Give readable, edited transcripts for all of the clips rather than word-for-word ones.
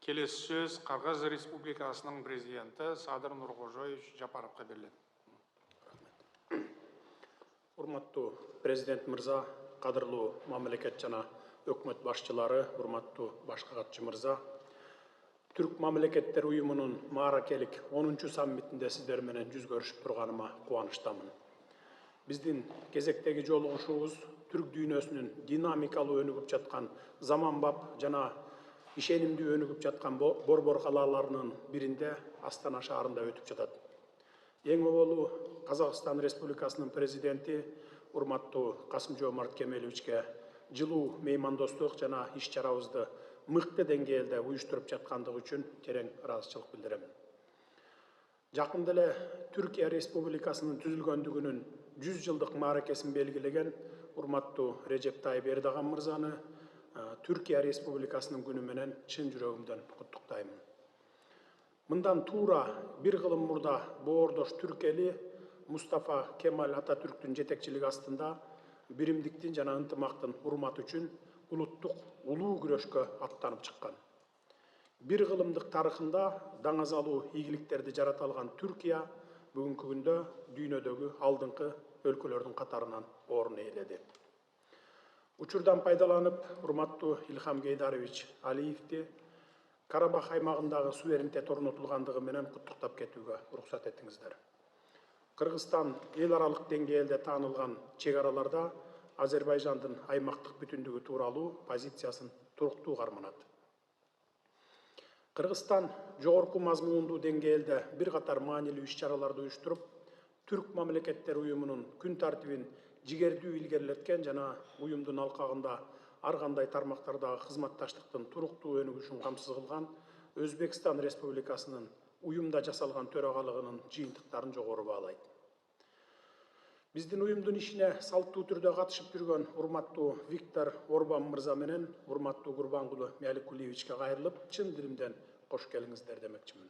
Келесі сөз Қырғыз Республикасының президенті Садыр Нуркожоевич Жапаровқа беріледі. Урматтуу президент мырза, кадырлуу мамлекет жана өкмөт башчылары, урматтуу баш катчы мырза, Түрк мамлекеттер уюмунун мааракелик 10-чу саммитинде сиздер менен жүз көрүшүп турганыма кубанычтамын. Биздин кезектеги жолугушуубуз түрк дүйнөсүнүн динамикалуу өнүгүп жаткан заманбап жана ишенимдүү өнүгүп жаткан борбор калаларынын биринде Астана шаарында өтүп жатат. Эң оболу Казакстан Республикасынын президенти урматтуу Касым-Жомарт Кемеловичке жылуу меймандостук жана иш-чарабызды мыкты деңгээлде уюштуруп жаткандыгы үчүн терең ыраазычылык билдирем. Жакында эле Түркия Республикасынын түзүлгөндүгүнүн 100 жылдык мааракесин белгилеген урматтуу Режеп Тайып Эрдоган мырзаны Түркия Республикасынын күнү менен чын жүрөгүмдөн куттуктаймын. Мындан туура бир кылым мурда боордош түрк эли Мустафа Кемаль Ататүрктүн жетекчилиги астында биримдиктин жана ынтымактын урматы үчүн улуттук улуу күрөшкө аттанып чыккан. Бир кылымдык тарыхында даңазалуу ийгиликтерди жарата алган Түркия бүгүнкү күндө дүйнөдөгү алдыңкы өлкөлөрдүн катарынан орун ээледи. Учурдан пайдаланып, урматтуу Илхам Гейдарович Алиевди Карабах аймагындагы суверенитет орнотулгандыгы менен куттуктап кетүүгө уруксат этиңиздер. Кыргызстан эл аралык деңгээлде таанылган чек араларда Азербайжандын аймактык бүтүндүгү тууралуу позициясын туруктуу карманат. Кыргызстан жогорку мазмундуу деңгээлде бир катар маанилүү иш-чараларды уюштуруп, Түрк мамлекеттер уюмунун күн тартибин жигердүү илгерилеткен жана уюмдун алкагында ар кандай тармактардагы кызматташтыктын туруктуу өнүгүшүн камсыз кылган Өзбекстан Республикасынын уюмда жасалган төрагалыгынын жыйынтыктарын жогору баалайт. Биздин уюмдун ишине салттуу түрдө катышып жүргөн урматтуу Виктор Орбан мырза менен урматтуу Курбангулы Мяликулиевичке кайрылып, чын дилимден кош келиңиздер демекчимин.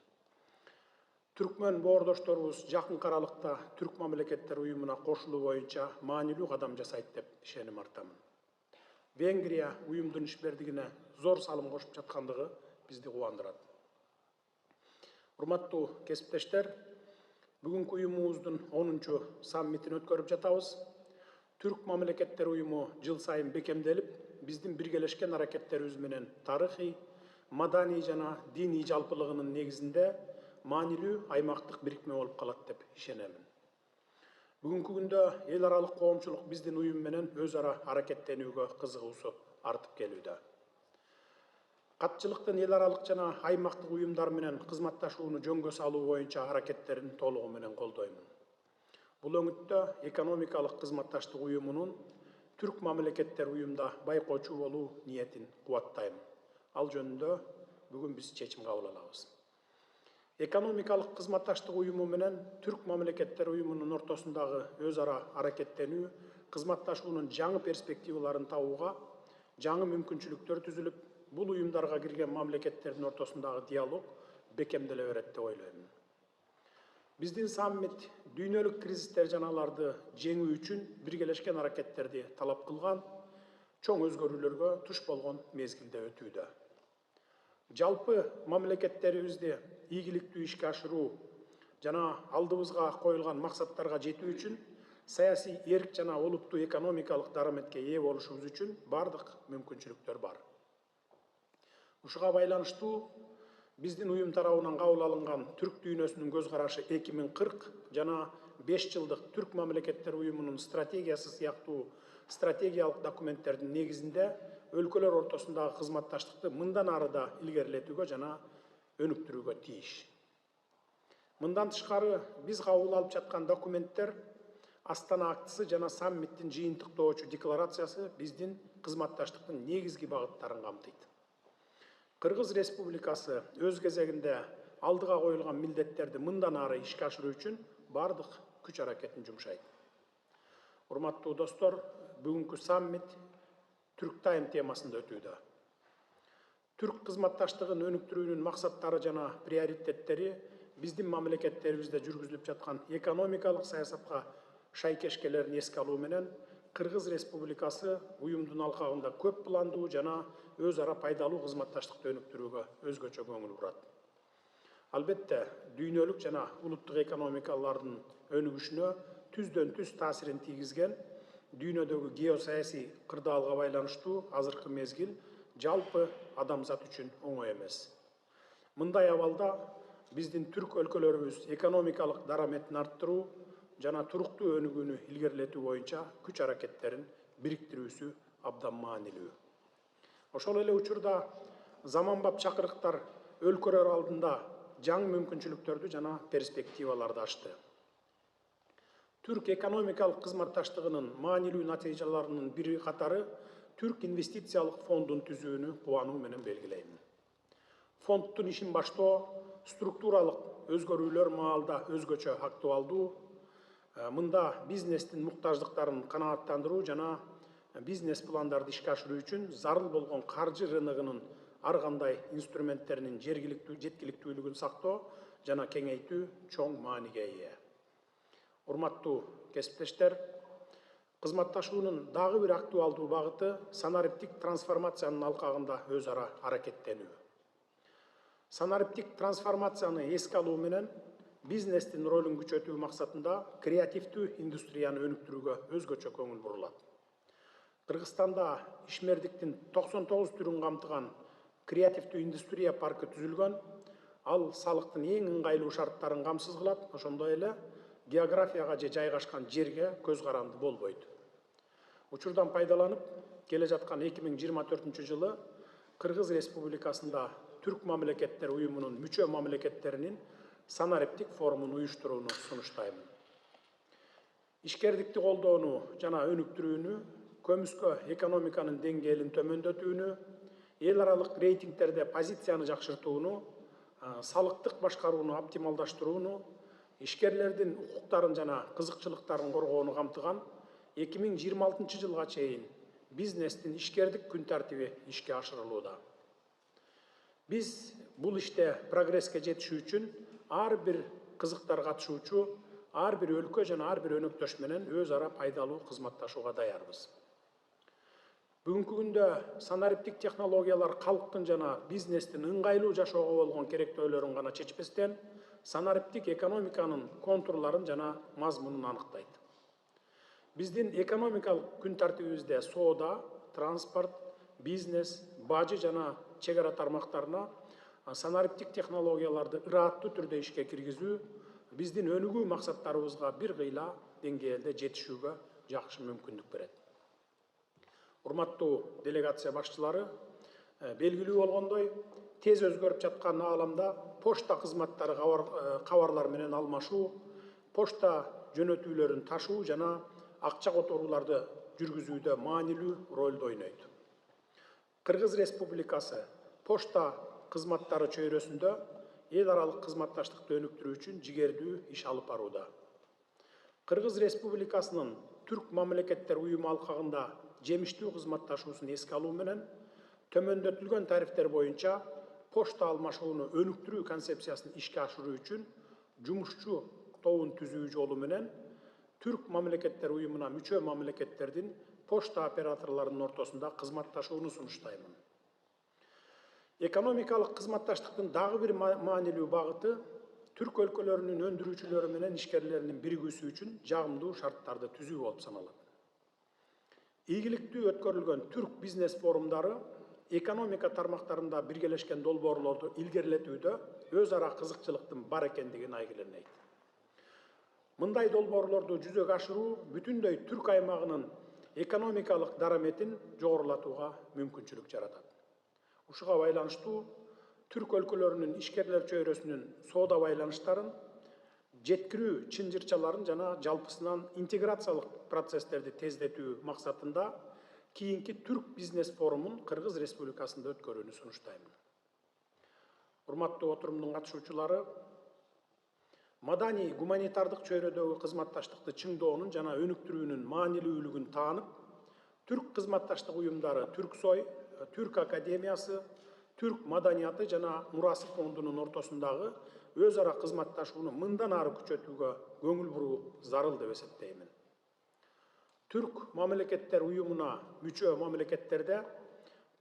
Түркмөн боордошторубуз жакынкы аралыкта Түрк мамлекеттер уюмуна кошулуу боюнча маанилүү кадам жасайт деп ишеним артамын. Венгрия уюмдун ишбердигине зор салым кошуп жаткандыгы бизди кубандырат. Урматтуу кесиптештер, бүгүнкү уюмубуздун 10-чу саммитин өткөрүп жатабыз. Түрк мамлекеттер уюму жыл сайын бекемделип, биздин биргелешкен аракеттерибиз менен тарыхый, маданий жана диний жалпылыгынын негизинде маанилүү аймактык бирикме болуп калат деп ишенемин. Бүгүнкү күндө эл аралык коомчулук биздин уюм менен өз ара аракеттенүүгө кызыгуусу артып келүүдө. Катчылыктын эл аралык жана аймактык уюмдар менен кызматташууну жөнгө салуу боюнча аракеттерин толугу менен колдоймун. Бул өңүттө экономикалык кызматташтык уюмунун Түрк мамлекеттер уюмда байкоочу болуу ниетин кубаттайм. Ал жөнүндө бүгүн биз чечим кабыл алабыз. Экономикалык кызматташтык уюму менен Түрк мамлекеттер уюмунун ортосундагы өз ара аракеттенүү кызматташуунун жаңы перспективаларын табууга, жаңы мүмкүнчүлүктөр түзүлүп, бул уюмдарга кирген мамлекеттердин ортосундагы диалог бекемделе берет деп ойлойм. Биздин саммит дүйнөлүк кризистер жана аларды жеңүү үчүн биргелешкен аракеттерди талап кылган, чоң өзгөрүүлөргө туш болгон мезгилде өтүүдө. Жалпы мамлекеттерибизди ийгиликтүү ишке ашыруу жана алдыбызга коюлган максаттарга жетүү үчүн саясий эрк жана олуттуу экономикалык дараметке ээ болушубуз үчүн бардык мүмкүнчүлүктөр бар. Ушуга байланыштуу биздин уюм тарабынан кабыл алынган түрк дүйнөсүнүн көз карашы 2040 жана 5 жылдык Түрк мамлекеттер уюмунун стратегиясы сыяктуу стратегиялык документтердин негизинде өлкөлөр ортосундагы кызматташтыкты мындан ары да илгерилетүүгө жана өнүктүрүүгө тийиш. Мындан тышкары биз кабыл алып жаткан документтер Астана актысы жана саммиттин жыйынтыктоочу декларациясы биздин кызматташтыктын негизги багыттарын камтыйт. Кыргыз Республикасы өз кезегинде алдыга коюлган милдеттерди мындан ары ишке ашыруу үчүн бардык күч аракетин жумшайт. Урматтуу достор, бүгүнкү саммит Түрк Тайм темасында өтүүдө. Түрк кызматташтыгын өнүктүрүүнүн максаттары жана приоритеттери биздин мамлекеттерибизде жүргүзүлүп жаткан экономикалык саясатка шайкешкелерин эске алуу менен Кыргыз Республикасы уюмдун алкагында көп пландуу жана öz ara пайдалуу кызматташтыкты өнүктүрүүгө өзгөчө көңүл бурат. Албетте, дүйнөлүк жана улуттук экономикалардын өнүгүшүнө түздөн түз таасирин тийгизген дүйнөдөгү геосаясий кырдаалга байланыштуу азыркы мезгил жалпы адамзат үчүн оңой эмес. Мындай абалда биздин түрк өлкөлөрүбүз экономикалык дараметин арттыруу жана туруктуу өнүгүүнү илгерилетүү боюнча күч аракеттерин бириктирүүсү абдан маанилүү. Ошол эле учурда заманбап чакырыктар өлкөлөр алдында жаңы мүмкүнчүлүктөрдү жана перспективаларды ачты. Түрк экономикалык кызматташтыгынын маанилүү натыйжаларынын бири катары Түрк инвестициялык фондун түзүүнү кубануу менен белгилейм. Фонддун ишин баштоо структуралык өзгөрүүлөр маалда өзгөчө актуалдуу. Мында бизнестин муктаждыктарын канааттандыруу жана бизнес пландарды ишке ашыруу үчүн зарыл болгон каржы рыногунун ар кандай инструменттеринин жеткиликтүүлүгүн сактоо жана кеңейтүү чоң мааниге ээ. Урматтуу кесиптештер, кызматташуунун дагы бир актуалдуу багыты санариптик трансформациянын алкагында өз ара аракеттенүү. Санариптик трансформацияны эске алуу менен бизнестин ролун күчөтүү максатында креативдүү индустрияны өнүктүрүүгө өзгөчө көңүл бурулат. Кыргызстанда ишмердиктин 99 түрүн камтыган креативдүү индустрия паркы түзүлгөн. Ал салыктын эң ыңгайлуу шарттарын камсыз кылат, ошондой эле географияга же жайгашкан жерге көз каранды болбойт. Учурдан пайдаланып, келе жаткан 2024 жылы Кыргыз Республикасында Түрк мамлекеттер уюмунун мүчө мамлекеттеринин санариптик форумун уюштурууну сунуштаймын. Ишкердикти колдоону жана өнүктүрүүнү, көмүскө экономиканын деңгээлин төмөндөтүүнү, эл аралык рейтингтерде позицияны жакшыртууну, салыктык башкарууну оптималдаштырууну, ишкерлердин укуктарын жана кызыкчылыктарын коргоону камтыган 2026 жылга чейин бизнестин ишкердик күн тартиби ишке ашырылууда. Биз бул иште прогресске жетишүү үчүн ар бир кызыктар катышуучу, ар бир өлкө жана ар бир өнөктөш менен өз ара пайдалуу кызматташууга даярбыз. Бүгүнкү күндө санариптик технологиялар калктын жана бизнестин ыңгайлуу жашоого болгон керектөөлөрүн гана чечпестен, санариптик экономиканын контурларын жана мазмунун аныктайт. Биздин экономикалык күн тартибибизде соода, транспорт, бизнес, бажы жана чек ара тармактарына санариптик технологияларды ырааттуу түрдө ишке киргизүү биздин өнүгүү максаттарыбызга бир кыйла деңгээлде жетишүүгө жакшы мүмкүндүк берет. Урматтуу делегация башчылары, белгилүү болгондой, тез өзгөрүп жаткан ааламда почта кызматтары кабарлар менен алмашуу, почта жөнөтүүлөрүн ташуу жана акча которууларды жүргүзүүдө маанилүү ролду ойнойт. Кыргыз Республикасы почта кызматтары чөйрөсүндө эл аралык кызматташтыкты өнүктүрүү үчүн жигердүү иш алып барууда. Кыргыз Республикасынын Түрк мамлекеттер уюму алкагында жемиштүү кызматташуусун эске алуу менен төмөндөтүлгөн тарифтер боюнча почта алмашууну өнүктүрүү концепциясын ишке ашыруу үчүн жумушчу тобун түзүү жолу менен Түрк мамлекеттер уюмуна мүчө мамлекеттердин почта операторлорунун ортосунда кызматташууну сунуштаймын. Экономикалык кызматташтыктын дагы бир маанилүү багыты түрк өлкөлөрүнүн өндүрүүчүлөрү менен ишкерлеринин биригүүсү үчүн жагымдуу шарттарды түзүү болуп саналат. Ийгиликтүү өткөрүлгөн түрк бизнес форумдары экономика тармактарында биргелешкен долбоорлорду илгерилетүүдө өз ара кызыкчылыктын бар экендигин айгиленейт. Мындай долбоорлорду жүзөгө ашыруу бүтүндөй түрк аймагынын экономикалык дараметин жогорулатууга мүмкүнчүлүк жаратат. Ушуга байланыштуу түрк өлкөлөрүнүн ишкерлер чөйрөсүнүн соода байланыштарын, жеткирүү чынжырчаларын жана жалпысынан интеграциялык процесстерди тездетүү максатында кийинки түрк бизнес форумун Кыргыз Республикасында өткөрүүнү сунуштаймын. Урматтуу отурумдун катышуучулары, маданий гуманитардык чөйрөдөгү кызматташтыкты чыңдоонун жана өнүктүрүүнүн маанилүүлүгүн таанып, түрк кызматташтык уюмдары Түрксой, Түрк академиясы, түрк маданияты жана мурасы фондунун ортосундагы өз ара кызматташууну мындан ары күчөтүүгө көңүл буруу зарыл деп эсептеймин. Түрк мамлекеттер уюмуна мүчө мамлекеттерде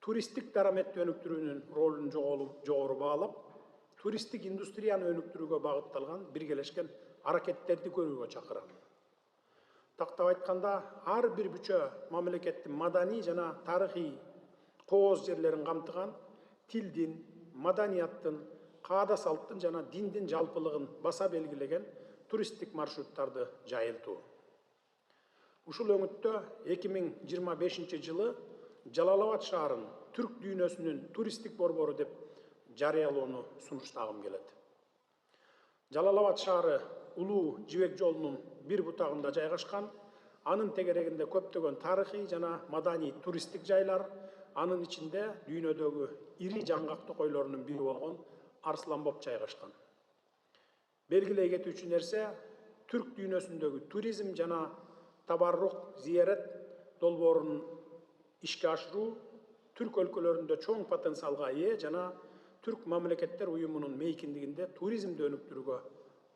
туристтик дарамет өнүктүрүүнүн ролун жогору баалап, туристтик индустрияны өнүктүрүүгө багытталган биргелешкен аракеттерди көрүүгө чакырам. Тактап айтканда, ар бир бүчө мамлекеттин маданий жана тарыхый кооз жерлерин камтыган тилдин, маданияттын, каада салттын жана диндин жалпылыгын баса белгилеген туристтик маршруттарды жайылтуу. Ушул өңүттө 2025 жылы Жалалабад шаарын түрк дүйнөсүнүн туристтик борбору деп жарыялоону сунуштагым келет. Жалалабад шаары улуу жибек жолунун бир бутагында жайгашкан, анын тегерегинде көптөгөн тарыхый жана маданий туристтик жайлар, анын ичинде дүйнөдөгү ири жаңгактуу койлорунун бири болгон Арсланбоп жайгашкан. Белгилей кетүүчү нерсе, түрк дүйнөсүндөгү туризм жана табаррук зиярат долбоорун ишке ашыруу түрк өлкөлөрүндө чоң потенциалга ээ жана түрк мамлекеттер уюмунун мейкиндигинде туризмди өнүктүрүүгө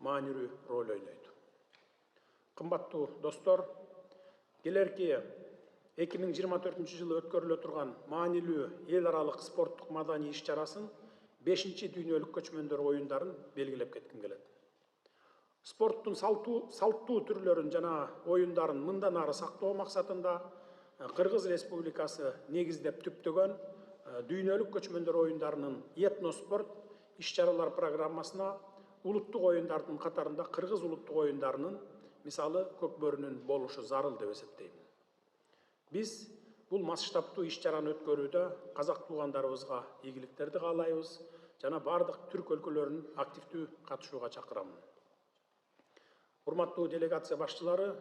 маанилүү роль ойнойт. Кымбаттуу достор, келерки 2024 жылы өткөрүлө турган маанилүү эл аралык спорттук маданий иш-чарасын 5-чи дүйнөлүк көчмөндөр оюндарын белгилеп кетким келет. Спорттун салттуу түрлөрүн жана оюндарын мындан ары сактоо максатында Кыргыз Республикасы негиздеп түптөгөн дүйнөлүк көчмөндөр оюндарынын этноспорт иш-чаралар программасына улуттук оюндардын катарында Кыргыз улуттук оюндарынын, мисалы Көкбөрүнүн болушу зарыл деп эсептейм. Биз бул масштабтуу иш-чараны өткөрүүдө казак туугандарыбызга ийгиликтерди каалайбыз жана бардык түрк өлкөлөрүн активдүү катышууга чакырамын. Урматтуу делегация башчылары,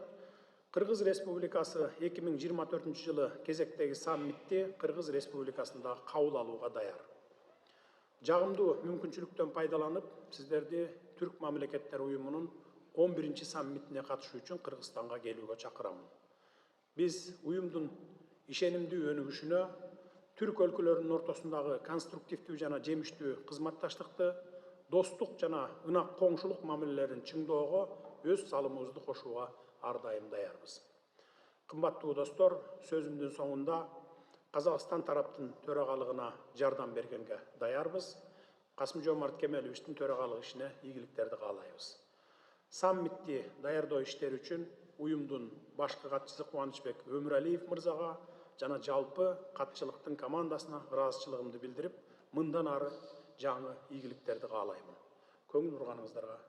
Кыргыз Республикасы 2024 жылы кезектеги саммитти Кыргыз Республикасында кабыл алууга даяр. Жагымдуу мүмкүнчүлүктөн пайдаланып, сиздерди Түрк мамлекеттер уюмунун 11-чи саммитине катышуу үчүн Кыргызстанга келүүгө чакырамын. Биз уюмдун ишенимдүү өнүгүшүнө, түрк өлкөлөрүнүн ортосундагы конструктивдүү жана жемиштүү кызматташтыкты, достук жана ынак коңшулук мамилелерин чыңдоого өз салымыбызды кошууга ар дайым даярбыз. Кымбаттуу достор, сөзүмдүн соңунда Казакстан тараптын төрагалыгына жардам бергенге даярбыз. Касым-Жомарт Кемеловичтин төрагалык ишине ийгиликтерди каалайбыз. Саммитти даярдоо иштери үчүн уюмдун башкы катчысы Кубанычбек Өмүралиев мырзага жана жалпы катчылыктын командасына ыраазычылыгымды билдирип, мындан ары жаңы ийгиликтерди каалаймын. Көңүл бурганыңыздарга